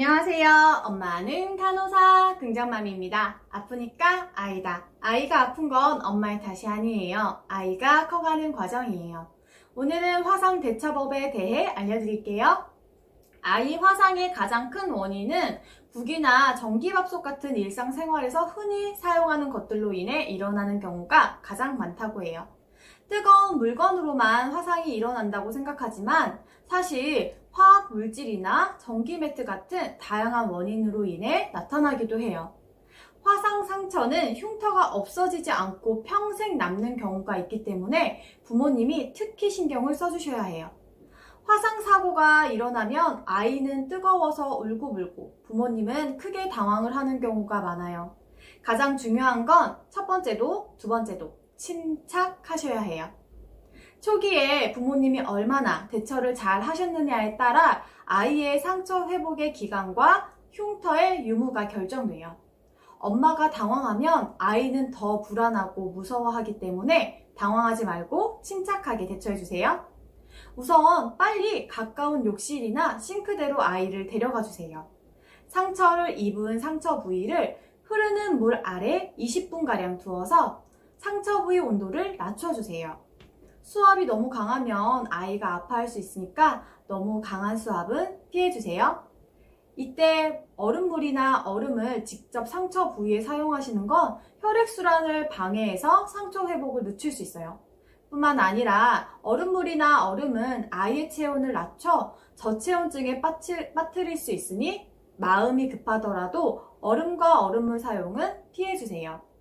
안녕하세요. 엄마는 간호사 긍정맘입니다. 아프니까 아이다. 아이가 아픈 건 엄마의 탓이 아니에요. 아이가 커가는 과정이에요. 오늘은 화상 대처법에 대해 알려드릴게요. 아이 화상의 가장 큰 원인은 국이나 전기밥솥 같은 일상생활에서 흔히 사용하는 것들로 인해 일어나는 경우가 가장 많다고 해요. 뜨거운 물건으로만 화상이 일어난다고 생각하지만 사실 화학 물질이나 전기 매트 같은 다양한 원인으로 인해 나타나기도 해요. 화상 상처는 흉터가 없어지지 않고 평생 남는 경우가 있기 때문에 부모님이 특히 신경을 써주셔야 해요. 화상 사고가 일어나면 아이는 뜨거워서 울고불고 부모님은 크게 당황을 하는 경우가 많아요. 가장 중요한 건 첫 번째도 두 번째도 침착하셔야 해요. 초기에 부모님이 얼마나 대처를 잘 하셨느냐에 따라 아이의 상처 회복의 기간과 흉터의 유무가 결정돼요. 엄마가 당황하면 아이는 더 불안하고 무서워하기 때문에 당황하지 말고 침착하게 대처해주세요. 우선 빨리 가까운 욕실이나 싱크대로 아이를 데려가 주세요. 상처를 입은 상처 부위를 흐르는 물 아래 20분가량 두어서 상처 부위 온도를 낮춰주세요. 수압이 너무 강하면 아이가 아파할 수 있으니까 너무 강한 수압은 피해주세요. 이때 얼음물이나 얼음을 직접 상처 부위에 사용하시는 건 혈액순환을 방해해서 상처 회복을 늦출 수 있어요. 뿐만 아니라 얼음물이나 얼음은 아이의 체온을 낮춰 저체온증에 빠뜨릴 수 있으니 마음이 급하더라도 얼음과 얼음물 사용은 피해주세요.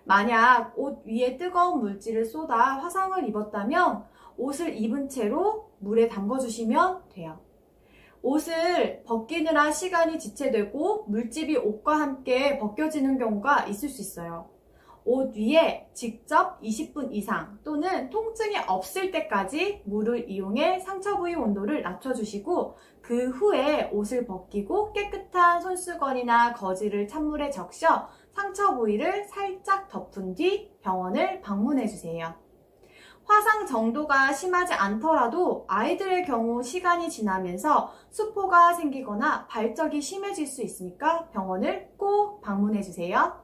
만약 옷 위에 뜨거운 물질을 쏟아 화상을 입었다면 옷을 입은 채로 물에 담궈주시면 돼요. 옷을 벗기느라 시간이 지체되고 물집이 옷과 함께 벗겨지는 경우가 있을 수 있어요. 옷 위에 직접 20분 이상 또는 통증이 없을 때까지 물을 이용해 상처 부위 온도를 낮춰주시고 그 후에 옷을 벗기고 깨끗한 손수건이나 거즈를 찬물에 적셔 상처 부위를 살짝 덮은 뒤 병원을 방문해 주세요. 화상 정도가 심하지 않더라도 아이들의 경우 시간이 지나면서 수포가 생기거나 발적이 심해질 수 있으니까 병원을 꼭 방문해 주세요.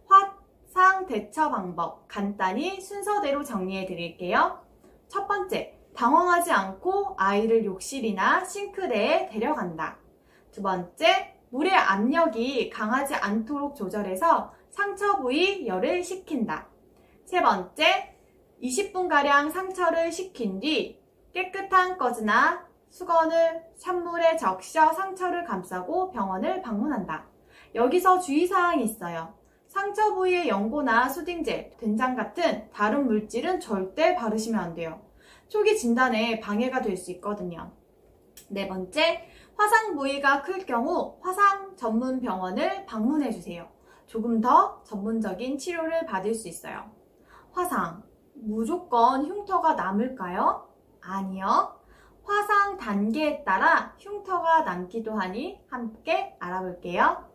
화상 대처 방법 간단히 순서대로 정리해 드릴게요. 첫 번째, 당황하지 않고 아이를 욕실이나 싱크대에 데려간다. 두 번째, 물의 압력이 강하지 않도록 조절해서 상처 부위 열을 식힌다. 세 번째, 20분가량 상처를 식힌 뒤 깨끗한 거즈나 수건을 찬물에 적셔 상처를 감싸고 병원을 방문한다. 여기서 주의사항이 있어요. 상처 부위에 연고나 수딩젤, 된장 같은 다른 물질은 절대 바르시면 안 돼요. 초기 진단에 방해가 될 수 있거든요. 네 번째, 화상 부위가 클 경우 화상 전문 병원을 방문해 주세요. 조금 더 전문적인 치료를 받을 수 있어요. 화상, 무조건 흉터가 남을까요? 아니요. 화상 단계에 따라 흉터가 남기도 하니 함께 알아볼게요.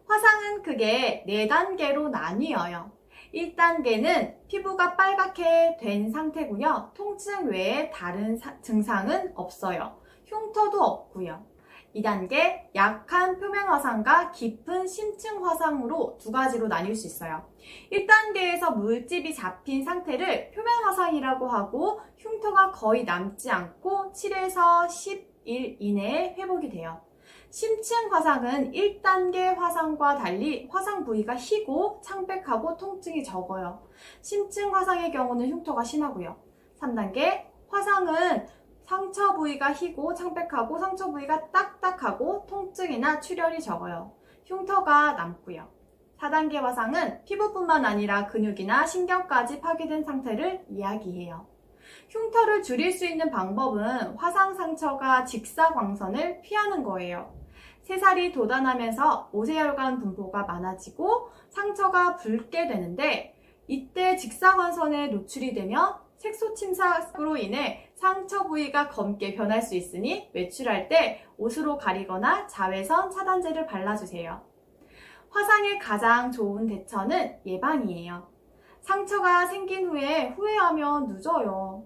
화상은 크게 4단계로 나뉘어요. 1단계는 피부가 빨갛게 된 상태고요. 통증 외에 다른 증상은 없어요. 흉터도 없고요. 2단계, 약한 표면 화상과 깊은 심층 화상으로 두 가지로 나뉠 수 있어요. 1단계에서 물집이 잡힌 상태를 표면 화상이라고 하고 흉터가 거의 남지 않고 7에서 10일 이내에 회복이 돼요. 심층 화상은 1단계 화상과 달리 화상 부위가 희고 창백하고 통증이 적어요. 심층 화상의 경우는 흉터가 심하고요. 3단계 화상은 상처 부위가 희고 창백하고 상처 부위가 딱딱하고 통증이나 출혈이 적어요. 흉터가 남고요. 4단계 화상은 피부뿐만 아니라 근육이나 신경까지 파괴된 상태를 이야기해요. 흉터를 줄일 수 있는 방법은 화상 상처가 직사광선을 피하는 거예요. 새살이 돋아나면서 모세혈관 분포가 많아지고 상처가 붉게 되는데 이때 직사광선에 노출이 되면 색소 침삭으로 인해 상처 부위가 검게 변할 수 있으니 외출할 때 옷으로 가리거나 자외선 차단제를 발라주세요. 화상의 가장 좋은 대처는 예방이에요. 상처가 생긴 후에 후회하면 늦어요.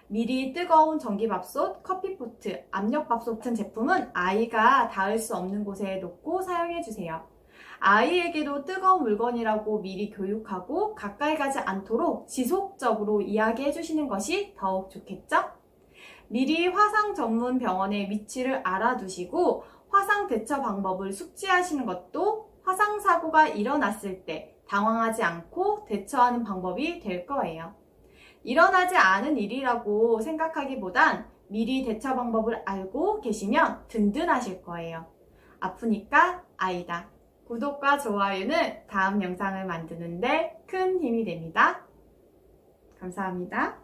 미리 뜨거운 전기밥솥, 커피포트, 압력밥솥 같은 제품은 아이가 닿을 수 없는 곳에 놓고 사용해주세요. 아이에게도 뜨거운 물건이라고 미리 교육하고 가까이 가지 않도록 지속적으로 이야기해주시는 것이 더욱 좋겠죠? 미리 화상 전문 병원의 위치를 알아두시고 화상 대처 방법을 숙지하시는 것도 화상 사고가 일어났을 때 당황하지 않고 대처하는 방법이 될 거예요. 일어나지 않은 일이라고 생각하기보단 미리 대처 방법을 알고 계시면 든든하실 거예요. 아프니까 아이다. 구독과 좋아요는 다음 영상을 만드는데 큰 힘이 됩니다. 감사합니다.